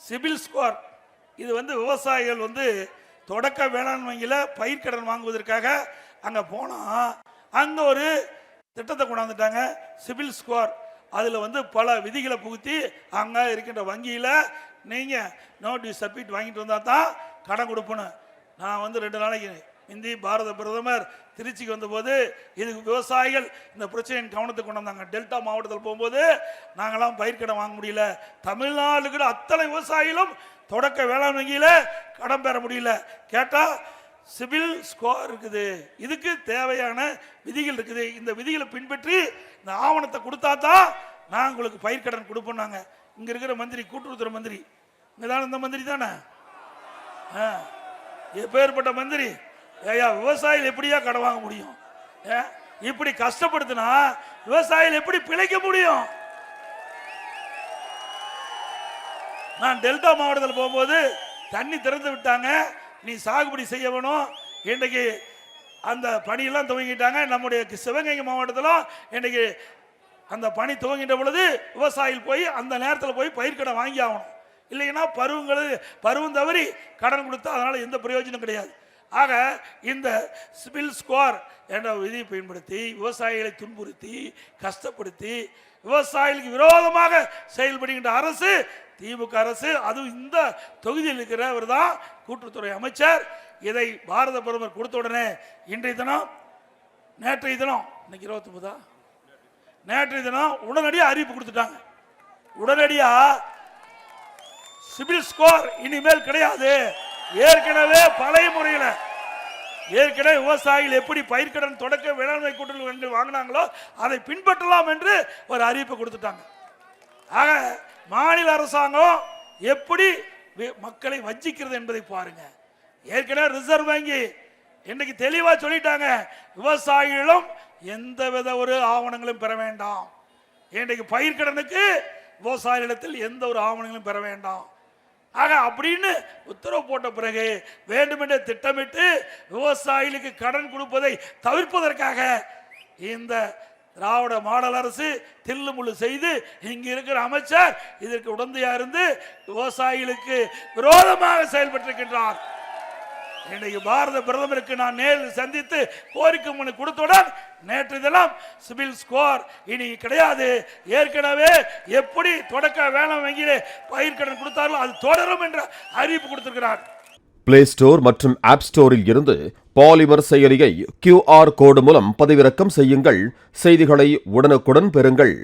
CIBIL score இது விவசாயிகள் தொடக்க வேளாண் வங்கியில் பயிர்க்கடன் வாங்குவதற்காக அங்கே போனால் அங்கே ஒரு திட்டத்தை கொண்டாந்துட்டாங்க சிபில் ஸ்கோர். அதில் பல விதிகளை புகுத்தி அங்கே இருக்கின்ற வங்கியில் நீங்கள் நோட்டீஸ் சப்மிட் வாங்கிட்டு வந்தால் தான் கடன் கொடுப்பணும். நான் 2 நாளைக்கு இந்தி பாரத பிரதமர் திருச்சிக்கு வந்தபோது இதுக்கு விவசாயிகள் இந்த பிரச்சனையின் கவனத்துக்கு கொண்டு வந்தாங்க. டெல்டா மாவட்டத்தில் போகும்போது நாங்களாம் பயிர்க்கடன் வாங்க முடியல. தமிழ்நாடுகிற அத்தனை விவசாயிகளும் தொடக்க வேளாண் வங்கியில் கடன் பெற முடியல. கேட்டால் சிபில் ஸ்கோர் இருக்குது, இதுக்கு தேவையான விதிகள் இருக்குது, இந்த விதிகளை பின்பற்றி இந்த ஆவணத்தை கொடுத்தா தான் நான் உங்களுக்கு பயிர்க்கடன் கொடுப்போம். இங்கே இருக்கிற மந்திரி, கூட்டுறவுத்துறை மந்திரி, இங்கே தானே இந்த மந்திரி தானே, எப்பேற்பட்ட மந்திரி. ஏயா விவசாயிகள் எப்படியா கடன் வாங்க முடியும்? இப்படி கஷ்டப்படுத்தினா விவசாயிகள் எப்படி பிழைக்க முடியும்? நான் டெல்டா மாவட்டத்தில் போகும்போது தண்ணி திறந்து விட்டாங்க, நீ சாகுபடி செய்ய வேணும். இன்றைக்கு அந்த பணியெல்லாம் துவங்கிட்டாங்க. நம்முடைய சிவகங்கை மாவட்டத்தில் இன்றைக்கு அந்த பணி துவங்கிட்ட பொழுது விவசாயிகள் போய் அந்த நேரத்தில் போய் பயிர்க்கடன் வாங்கி ஆகணும். இல்லைன்னா பருவம் தவறி கடன் கொடுத்தா அதனால் எந்த பிரயோஜனம் கிடையாது. ஆக இந்த சிபில் ஸ்கோர் என்ற விதியை பயன்படுத்தி விவசாயிகளை துன்புறுத்தி கஷ்டப்படுத்தி விவசாயிகளுக்கு விரோதமாக செயல்படுகின்ற அரசு திமுக அரசு. அதுவும் இந்த தொகுதியில் இருக்கிறவர் தான் கூட்டுறவுத்துறை அமைச்சர். இதை பாரத பிரதமர் கொடுத்த உடனே நேற்றைய தினம் இன்னைக்கு 29 நேற்றைய தினம் உடனடியாக அறிவிப்பு கொடுத்துட்டாங்க. உடனடியாக சிபில் ஸ்கோர் இனிமேல் கிடையாது. ஏற்கனவே பழைய முறையில் விவசாயிகள் எப்படி பயிர்க்கடன் தொடக்க வேளாண்மை கூட்டுறவு வாங்கினாங்களோ அதை பின்பற்றலாம் என்று ஒரு அறிவிப்பு கொடுத்துட்டாங்க. ஆக மாநில அரசாங்கம் எப்படி மக்களை வஞ்சிக்கிறது என்பதை பாருங்க. ஏற்கனவே ரிசர்வ் வங்கி இன்னைக்கு தெளிவா சொல்லிட்டாங்க, விவசாயிகளும் எந்தவித ஒரு ஆவணங்களும் பெற வேண்டாம். இன்றைக்கு பயிர்க்கடனுக்கு விவசாயிகளிடத்தில் எந்த ஒரு ஆவணங்களும் பெற வேண்டாம். ஆக அப்படின்னு உத்தரவு போட்ட பிறகு வேண்டுமென்றே திட்டமிட்டு விவசாயிகளுக்கு கடன் கொடுப்பதை தவிர்ப்பதற்காக இந்த திராவிட மாடல் அரசு தில்லுமுள்ளு செய்து இங்க இருக்கிற அமைச்சர் இதற்கு உடந்தையா இருந்து விவசாயிகளுக்கு விரோதமாக செயல்பட்டிருக்கின்றார். இன்றைக்கு பாரத பிரதமருக்கு நான் நேரில் சந்தித்து கோரிக்கை மனு கொடுத்தவுடன் நேற்று தினம் சிபில் ஸ்கோர் இனி கிடையாது, ஏற்கனவே எப்படி தொடக்க வேளாண் வங்கியிலே பயிர்க்கடன் கொடுத்தாலும் அது தொடரும் என்ற அறிவிப்பு கொடுத்திருக்கிறார். பிளே ஸ்டோர் மற்றும் ஆப் ஸ்டோரில் இருந்து பாலிமர் செயலியை QR கோடு மூலம் பதிவிறக்கம் செய்யுங்கள். செய்திகளை உடனுக்குடன் பெறுங்கள்.